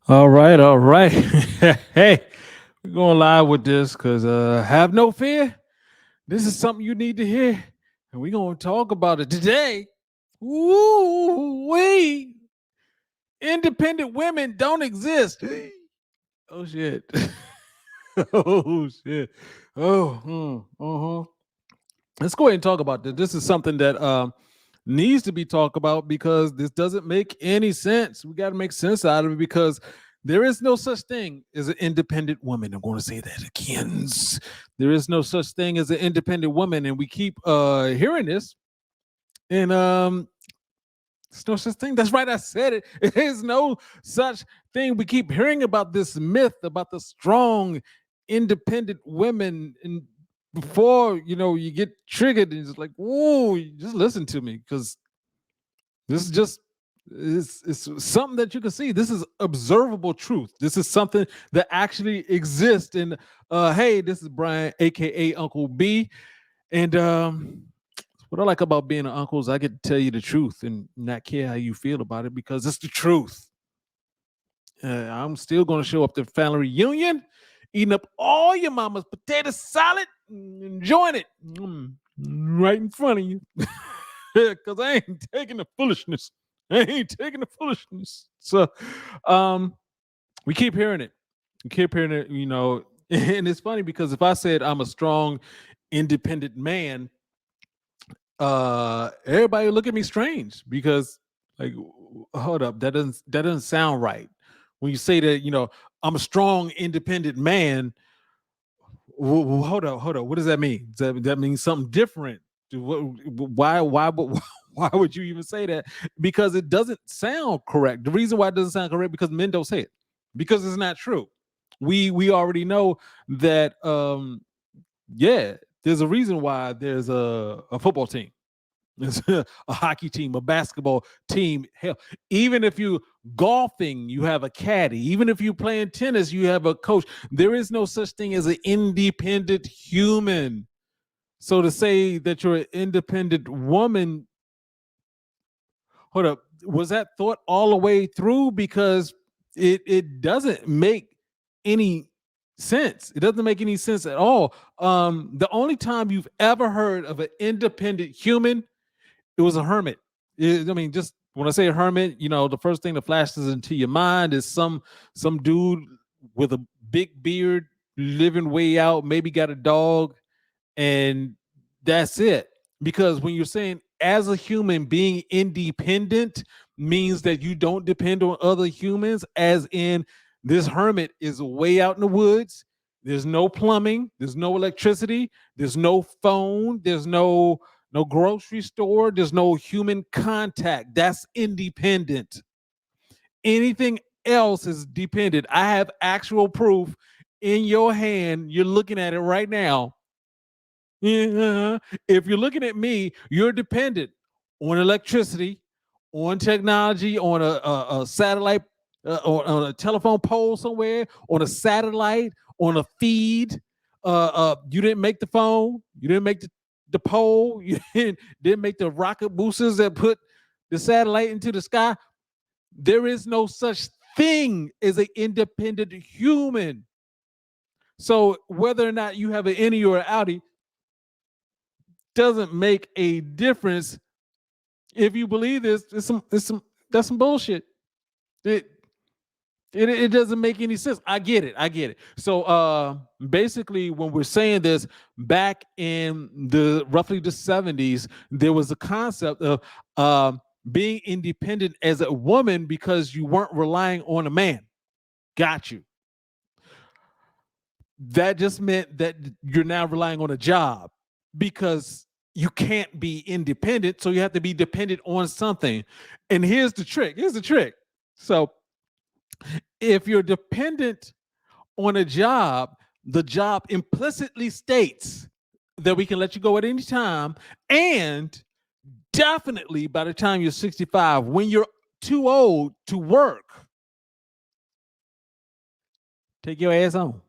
All right, all right. Hey, we're going live with this because have no fear. This is something you need to hear, and we're going to talk about it today. Ooh, we independent women don't exist. Oh shit. Oh shit. Oh, uh-huh. Let's go ahead and talk about this. This is something that needs to be talked about because this doesn't make any sense. We got to make sense out of it because there is no such thing as an independent woman. I'm going to say that again. There is no such thing as an independent woman, and we keep hearing this. And there's no such thing. That's right. I said it. There's no such thing. We keep hearing about this myth about the strong, independent women, and before you get triggered and it's like, whoa, just listen to me because this is just it's something that you can see. This is observable truth. This is something that actually exists. And hey, this is Brian, aka Uncle B. And what I like about being an uncle is I get to tell you the truth and not care how you feel about it because it's the truth. I'm still going to show up to the family reunion, eating up all your mama's potato salad, enjoying it right in front of you. Because I ain't taking the foolishness. I ain't taking the foolishness. So we keep hearing it. We keep hearing it. And it's funny because if I said I'm a strong, independent man, everybody look at me strange because like hold up, that doesn't sound right. When you say that, I'm a strong, independent man, hold up, what does that mean? That means something different. Why would you even say that? Because it doesn't sound correct. The reason why it doesn't sound correct because men don't say it because it's not true. We already know that yeah, there's a reason why there's a football team. There's a hockey team, a basketball team. Hell, even if you golfing, you have a caddy. Even if you playing tennis, you have a coach. There is no such thing as an independent human. So to say that you're an independent woman, hold up, was that thought all the way through? Because it doesn't make any sense. It doesn't make any sense at all. The only time you've ever heard of an independent human, it was a hermit. I mean, just when I say a hermit, the first thing that flashes into your mind is some dude with a big beard living way out, maybe got a dog, and that's it. Because when you're saying as a human being independent means that you don't depend on other humans, as in this hermit is way out in the woods. There's no plumbing, there's no electricity, there's no phone, there's no grocery store, there's no human contact. That's independent. Anything else is dependent. I have actual proof in your hand. You're looking at it right now. Yeah. If you're looking at me, you're dependent on electricity, on technology, on a satellite, on a telephone pole somewhere, on a satellite, on a feed. You didn't make the phone. You didn't make the pole. You didn't make the rocket boosters that put the satellite into the sky. There is no such thing as an independent human. So whether or not you have an innie or an outie doesn't make a difference. If you believe this, that's some bullshit. It, it doesn't make any sense. I get it. I get it. So basically, when we're saying this, back in the roughly the 70s, there was a concept of being independent as a woman because you weren't relying on a man. Got you. That just meant that you're now relying on a job because you can't be independent, so you have to be dependent on something. And here's the trick. Here's the trick. So if you're dependent on a job, the job implicitly states that we can let you go at any time. And definitely by the time you're 65, when you're too old to work, take your ass on.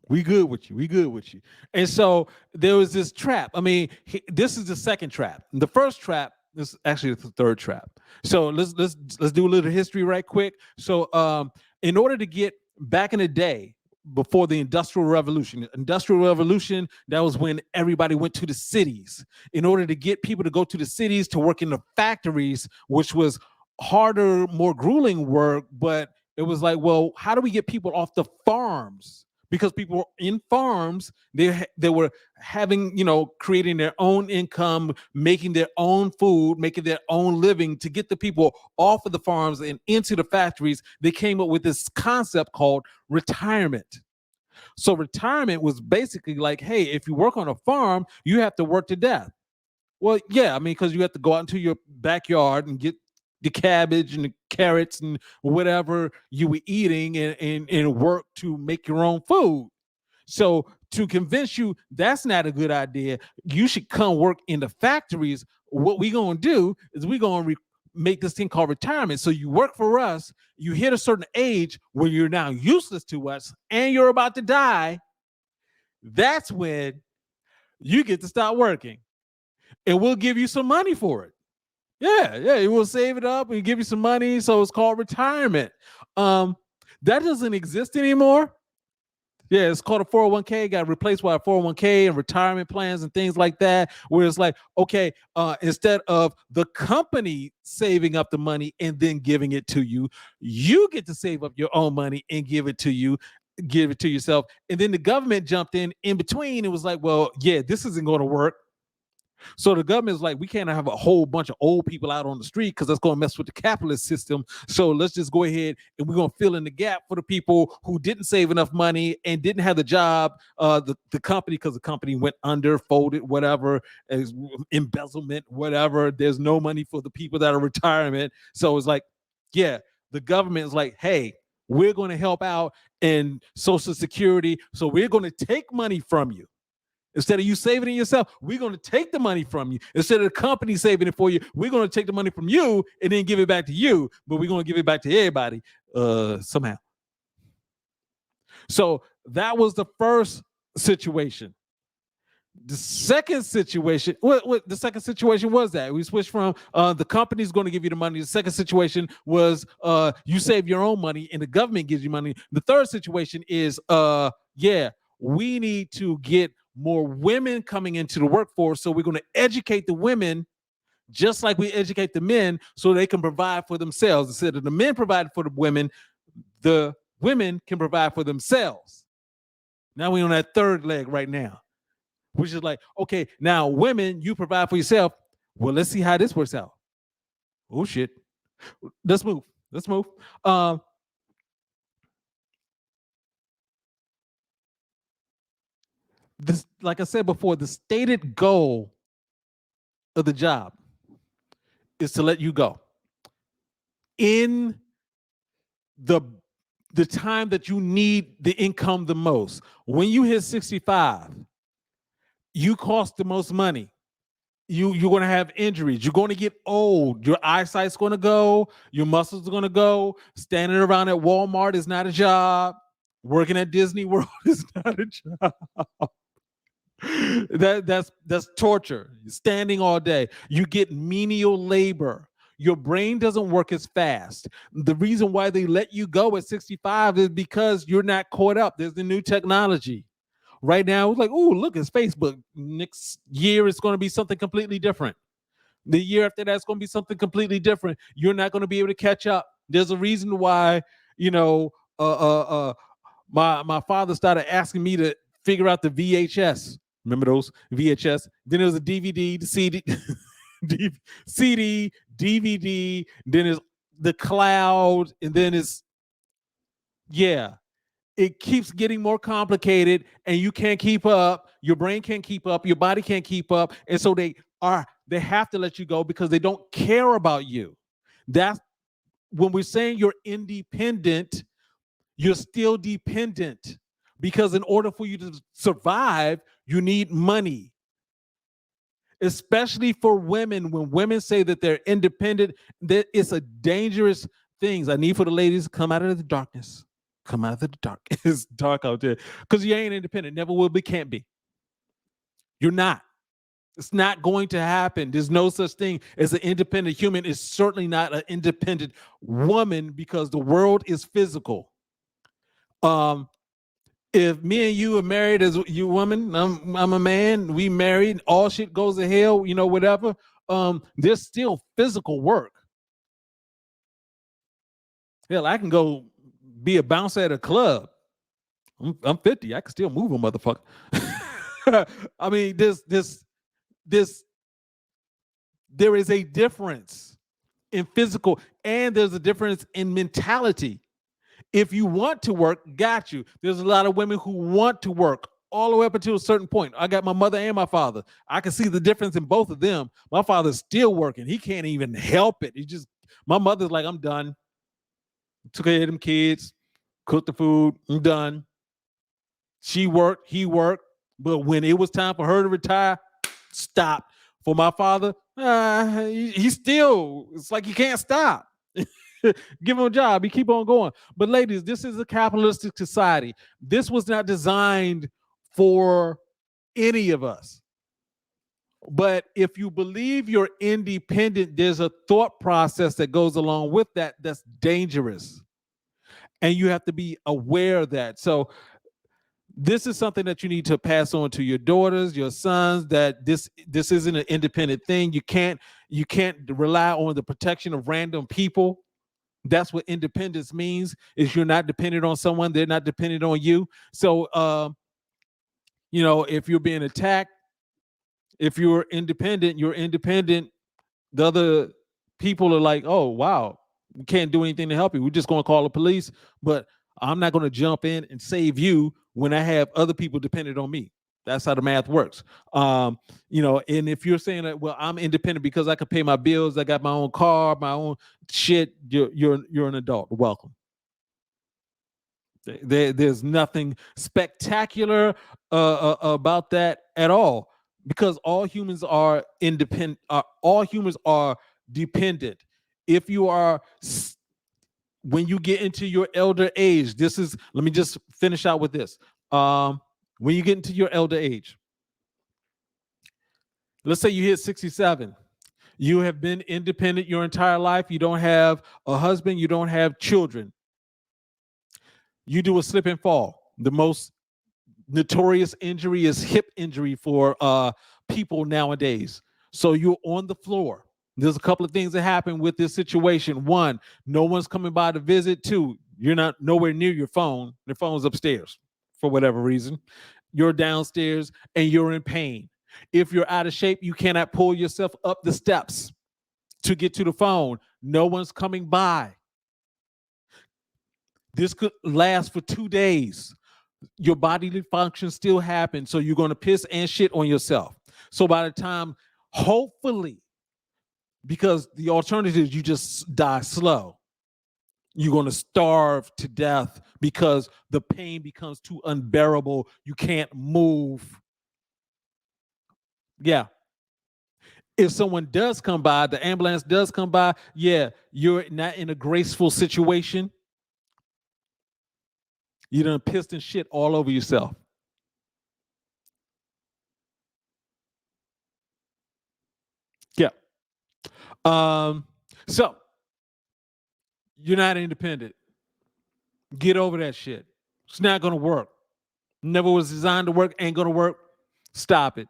We good with you. We good with you. And so there was this trap. I mean, this is the second trap. The first trap is actually the third trap. So let's do a little history right quick. So in order to get back in the day before the industrial revolution, that was when everybody went to the cities. In order to get people to go to the cities to work in the factories, which was harder, more grueling work, but it was like, well, how do we get people off the farms? Because people were in farms, they were having, creating their own income, making their own food, making their own living. To get the people off of the farms and into the factories, they came up with this concept called retirement. So retirement was basically like, hey, if you work on a farm, you have to work to death. Well, yeah, I mean, because you have to go out into your backyard and get the cabbage and the carrots and whatever you were eating, and work to make your own food. So to convince you that's not a good idea, you should come work in the factories. What we gonna do is we gonna make this thing called retirement. So you work for us, you hit a certain age where you're now useless to us and you're about to die. That's when you get to stop working, and we'll give you some money for it. Yeah, we'll save it up and give you some money. So it's called retirement. That doesn't exist anymore. Yeah, it's called a 401k. Got replaced by a 401k and retirement plans and things like that, where it's like, okay, instead of the company saving up the money and then giving it to you, you get to save up your own money and give it to yourself. And then the government jumped in between. It was like, well, yeah, this isn't going to work. So the government is like, we can't have a whole bunch of old people out on the street because that's going to mess with the capitalist system. So let's just go ahead and we're going to fill in the gap for the people who didn't save enough money and didn't have the job, the company, because the company went under, folded, whatever, embezzlement, whatever. There's no money for the people that are retirement. So it's like, yeah, the government is like, hey, we're going to help out in Social Security. So we're going to take money from you. Instead of you saving it yourself, we're going to take the money from you. Instead of the company saving it for you, we're going to take the money from you and then give it back to you, but we're going to give it back to everybody somehow. So that was the first situation. The second situation, what the second situation was that we switched from the company's going to give you the money. The second situation was you save your own money and the government gives you money. The third situation is we need to get more women coming into the workforce. So we're going to educate the women just like we educate the men so they can provide for themselves. Instead of the men providing for the women can provide for themselves. Now we're on that third leg right now, which is like, okay, now women, you provide for yourself. Well, let's see how this works out. Oh, shit. Let's move. This, like I said before, the stated goal of the job is to let you go in the time that you need the income the most. When you hit 65, you cost the most money. You're going to have injuries. You're going to get old. Your eyesight's going to go. Your muscles are going to go. Standing around at Walmart is not a job. Working at Disney World is not a job. That's torture. Standing all day. You get menial labor. Your brain doesn't work as fast. The reason why they let you go at 65 is because you're not caught up. There's the new technology. Right now, it's like, oh, look, it's Facebook. Next year, it's going to be something completely different. The year after that, it's going to be something completely different. You're not going to be able to catch up. There's a reason why, my father started asking me to figure out the VHS. Remember those VHS? Then there was a DVD, the CD, CD, DVD. Then there's the cloud, and then it's it keeps getting more complicated, and you can't keep up. Your brain can't keep up. Your body can't keep up, and so they have to let you go because they don't care about you. That's when we're saying you're independent. You're still dependent because in order for you to survive, you need money. Especially for women, when women say that they're independent, that it's a dangerous thing. I need for the ladies to come out of the darkness. Come out of the dark. It's dark out there because you ain't independent. Never will be, can't be. You're not. It's not going to happen. There's no such thing as an independent human. It's certainly not an independent woman because the world is physical. Um, if me and you are married as you woman, I'm a man, we married, all shit goes to hell, whatever. There's still physical work. Hell, I can go be a bouncer at a club. I'm 50. I can still move a motherfucker. I mean, this there is a difference in physical, and there's a difference in mentality. If you want to work, got you. There's a lot of women who want to work all the way up until a certain point. I got my mother and my father. I can see the difference in both of them. My father's still working. He can't even help it. My mother's like, I'm done. Took care of them kids, cooked the food, I'm done. She worked, he worked. But when it was time for her to retire, stop. For my father, he still, it's like he can't stop. Give him a job. He keep on going. But ladies, this is a capitalistic society. This was not designed for any of us. But if you believe you're independent, there's a thought process that goes along with that that's dangerous. And you have to be aware of that. So this is something that you need to pass on to your daughters, your sons, that this isn't an independent thing. You can't rely on the protection of random people. That's what independence means, is you're not dependent on someone, they're not dependent on you. So if you're being attacked, if you're independent, the other people are like, oh wow, we can't do anything to help you, we're just going to call the police. But I'm not going to jump in and save you when I have other people dependent on me. That's how the math works. And if you're saying that, well, I'm independent because I can pay my bills, I got my own car, my own shit, you're an adult. Welcome. There's nothing spectacular about that at all, because all humans are independent. All humans are dependent. If you are, when you get into your elder age, let me just finish out with this. When you get into your elder age, let's say you hit 67, you have been independent your entire life. You don't have a husband, you don't have children. You do a slip and fall. The most notorious injury is hip injury for people nowadays. So you're on the floor. There's a couple of things that happen with this situation. One, no one's coming by to visit. Two, you're not nowhere near your phone. The phone's upstairs for whatever reason. You're downstairs and you're in pain. If you're out of shape, you cannot pull yourself up the steps to get to the phone. No one's coming by. This could last for 2 days. Your bodily function still happens, so you're going to piss and shit on yourself. So by the time, hopefully, because the alternative is you just die slow, you're going to starve to death because the pain becomes too unbearable. You can't move. Yeah. If someone does come by, the ambulance does come by, yeah, you're not in a graceful situation. You done pissed and shit all over yourself. Yeah. So you're not independent. Get over that shit. It's not gonna work. Never was designed to work, ain't gonna work. Stop it.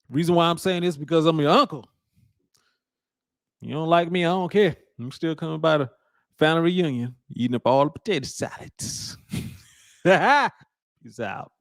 Reason why I'm saying this because I'm your uncle. You don't like me, I don't care. I'm still coming by the family reunion, eating up all the potato salads. Peace out.